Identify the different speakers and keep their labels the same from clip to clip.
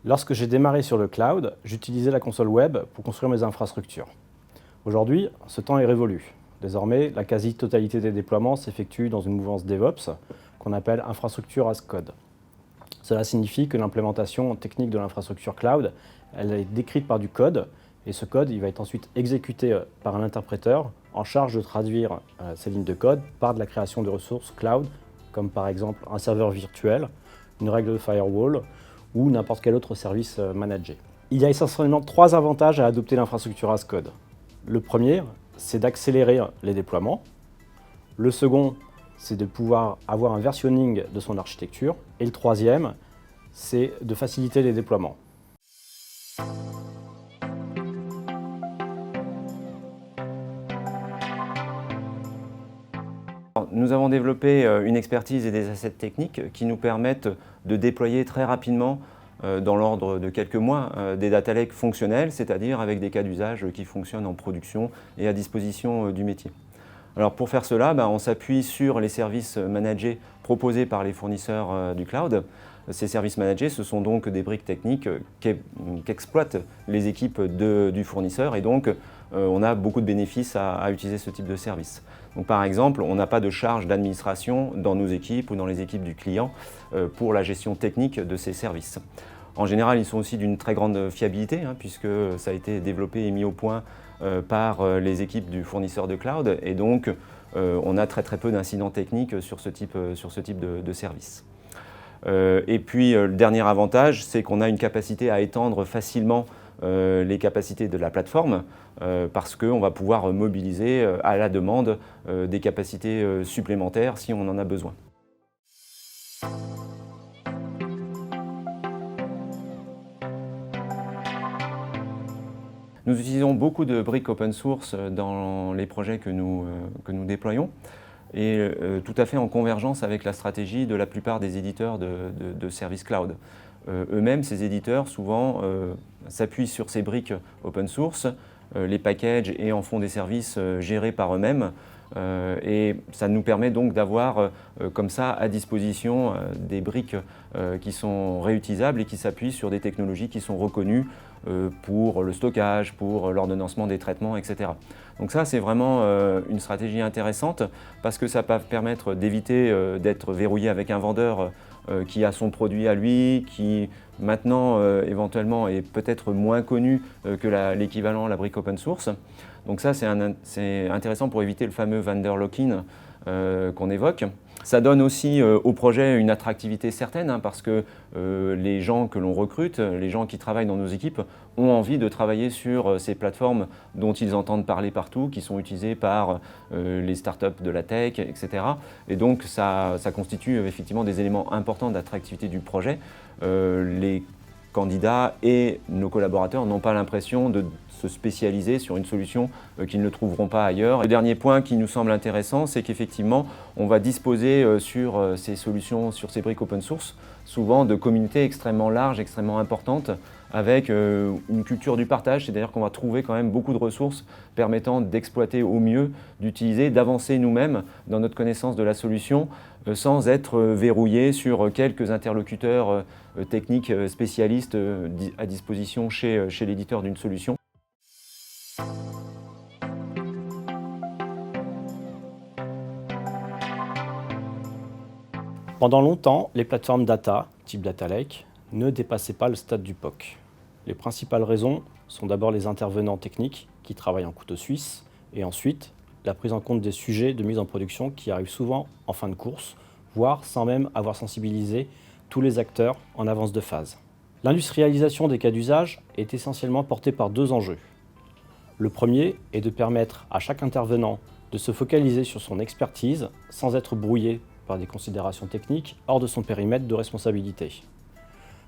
Speaker 1: Lorsque j'ai démarré sur le cloud, j'utilisais la console web pour construire mes infrastructures. Aujourd'hui, ce temps est révolu. Désormais, la quasi-totalité des déploiements s'effectue dans une mouvance DevOps qu'on appelle infrastructure as code. Cela signifie que l'implémentation technique de l'infrastructure cloud, elle est décrite par du code, et ce code il va être ensuite exécuté par un interpréteur en charge de traduire ces lignes de code par de la création de ressources cloud, comme par exemple un serveur virtuel, une règle de firewall, ou n'importe quel autre service managé. Il y a essentiellement 3 avantages à adopter l'infrastructure as code. Le premier, c'est d'accélérer les déploiements. Le second, c'est de pouvoir avoir un versionning de son architecture. Et le troisième, c'est de faciliter les déploiements.
Speaker 2: Nous avons développé une expertise et des assets techniques qui nous permettent de déployer très rapidement, dans l'ordre de quelques mois, des data lakes fonctionnels, c'est-à-dire avec des cas d'usage qui fonctionnent en production et à disposition du métier. Alors pour faire cela, on s'appuie sur les services managés proposés par les fournisseurs du cloud. Ces services managés, ce sont donc des briques techniques qu'exploitent les équipes du fournisseur et donc on a beaucoup de bénéfices à utiliser ce type de service. Donc, par exemple, on n'a pas de charge d'administration dans nos équipes ou dans les équipes du client pour la gestion technique de ces services. En général, ils sont aussi d'une très grande fiabilité puisque ça a été développé et mis au point par les équipes du fournisseur de cloud et donc on a très peu d'incidents techniques sur ce type de service. Et puis le dernier avantage, c'est qu'on a une capacité à étendre facilement les capacités de la plateforme parce qu'on va pouvoir mobiliser à la demande des capacités supplémentaires si on en a besoin. Nous utilisons beaucoup de briques open source dans les projets que nous déployons et tout à fait en convergence avec la stratégie de la plupart des éditeurs de services cloud. Eux-mêmes, ces éditeurs, souvent, s'appuient sur ces briques open source, les packagent et en font des services gérés par eux-mêmes. Et ça nous permet donc d'avoir comme ça à disposition des briques qui sont réutilisables et qui s'appuient sur des technologies qui sont reconnues pour le stockage, pour l'ordonnancement des traitements, etc. Donc ça, c'est vraiment une stratégie intéressante parce que ça peut permettre d'éviter d'être verrouillé avec un vendeur qui a son produit à lui, qui maintenant éventuellement est peut-être moins connu que l'équivalent, la brique open source. Donc ça, c'est intéressant pour éviter le fameux vendor lock-in qu'on évoque. Ça donne aussi au projet une attractivité certaine parce que les gens que l'on recrute, les gens qui travaillent dans nos équipes ont envie de travailler sur ces plateformes dont ils entendent parler partout, qui sont utilisées par les startups de la tech, etc. Et donc ça constitue effectivement des éléments importants d'attractivité du projet. Les candidats et nos collaborateurs n'ont pas l'impression de se spécialiser sur une solution qu'ils ne trouveront pas ailleurs. Le dernier point qui nous semble intéressant, c'est qu'effectivement, on va disposer sur ces solutions, sur ces briques open source, souvent de communautés extrêmement larges, extrêmement importantes, avec une culture du partage, c'est-à-dire qu'on va trouver quand même beaucoup de ressources permettant d'exploiter au mieux, d'utiliser, d'avancer nous-mêmes dans notre connaissance de la solution, sans être verrouillé sur quelques interlocuteurs techniques spécialistes à disposition chez l'éditeur d'une solution.
Speaker 1: Pendant longtemps, les plateformes data, type Data Lake, ne dépassaient pas le stade du POC. Les principales raisons sont d'abord les intervenants techniques qui travaillent en couteau suisse et ensuite la prise en compte des sujets de mise en production qui arrivent souvent en fin de course, voire sans même avoir sensibilisé tous les acteurs en avance de phase. L'industrialisation des cas d'usage est essentiellement portée par 2 enjeux. Le premier est de permettre à chaque intervenant de se focaliser sur son expertise sans être brouillé par des considérations techniques hors de son périmètre de responsabilité.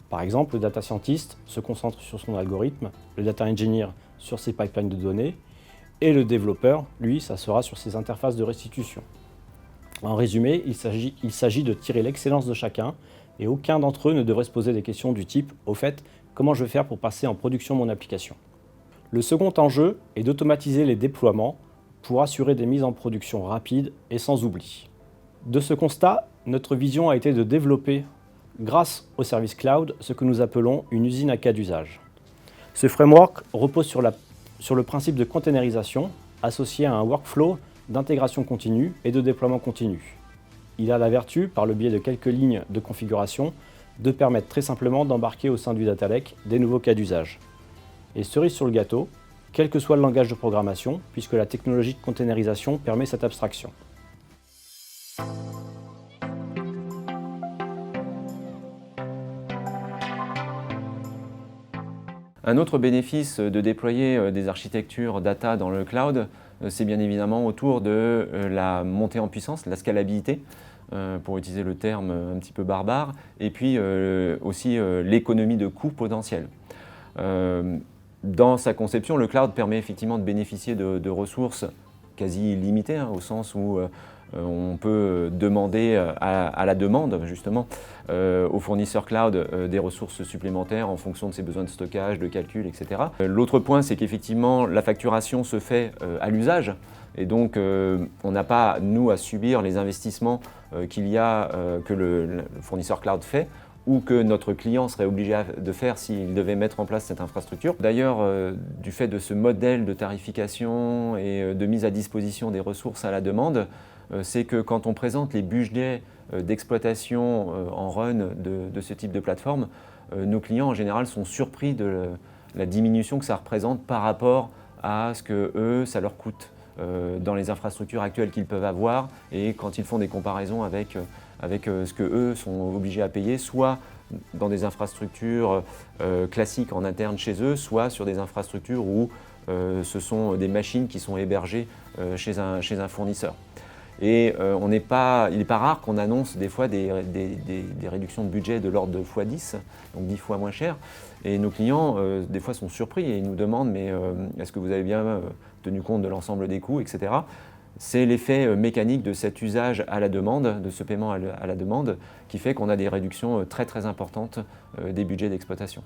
Speaker 1: Par exemple, le data scientist se concentre sur son algorithme, le data engineer sur ses pipelines de données, et le développeur, lui, ça sera sur ses interfaces de restitution. En résumé, il s'agit de tirer l'excellence de chacun, et aucun d'entre eux ne devrait se poser des questions du type « Au fait, comment je vais faire pour passer en production mon application ?» Le second enjeu est d'automatiser les déploiements pour assurer des mises en production rapides et sans oubli. De ce constat, notre vision a été de développer, grâce au service cloud, ce que nous appelons une usine à cas d'usage. Ce framework repose sur le principe de containerisation associé à un workflow d'intégration continue et de déploiement continu. Il a la vertu, par le biais de quelques lignes de configuration, de permettre très simplement d'embarquer au sein du data lake des nouveaux cas d'usage. Et cerise sur le gâteau, quel que soit le langage de programmation, puisque la technologie de containerisation permet cette abstraction.
Speaker 2: Un autre bénéfice de déployer des architectures data dans le cloud, c'est bien évidemment autour de la montée en puissance, la scalabilité, pour utiliser le terme un petit peu barbare, et puis aussi l'économie de coûts potentiels. Dans sa conception, le cloud permet effectivement de bénéficier de ressources quasi illimitées, au sens où on peut demander à la demande, justement, aux fournisseurs cloud des ressources supplémentaires en fonction de ses besoins de stockage, de calcul, etc. L'autre point, c'est qu'effectivement, la facturation se fait à l'usage. Et donc, on n'a pas, nous, à subir les investissements que le fournisseur cloud fait, ou que notre client serait obligé de faire s'il devait mettre en place cette infrastructure. D'ailleurs, du fait de ce modèle de tarification et de mise à disposition des ressources à la demande, c'est que quand on présente les budgets d'exploitation en run de ce type de plateforme, nos clients en général sont surpris de la diminution que ça représente par rapport à ce que eux, ça leur coûte dans les infrastructures actuelles qu'ils peuvent avoir, et quand ils font des comparaisons avec ce que eux sont obligés à payer, soit dans des infrastructures classiques en interne chez eux, soit sur des infrastructures où ce sont des machines qui sont hébergées chez un fournisseur. Et il n'est pas rare qu'on annonce des fois des réductions de budget de l'ordre de x10, donc 10 fois moins cher. Et nos clients, des fois, sont surpris et ils nous demandent « mais est-ce que vous avez bien tenu compte de l'ensemble des coûts, etc. » C'est l'effet mécanique de cet usage à la demande, de ce paiement à la demande, qui fait qu'on a des réductions très très importantes des budgets d'exploitation.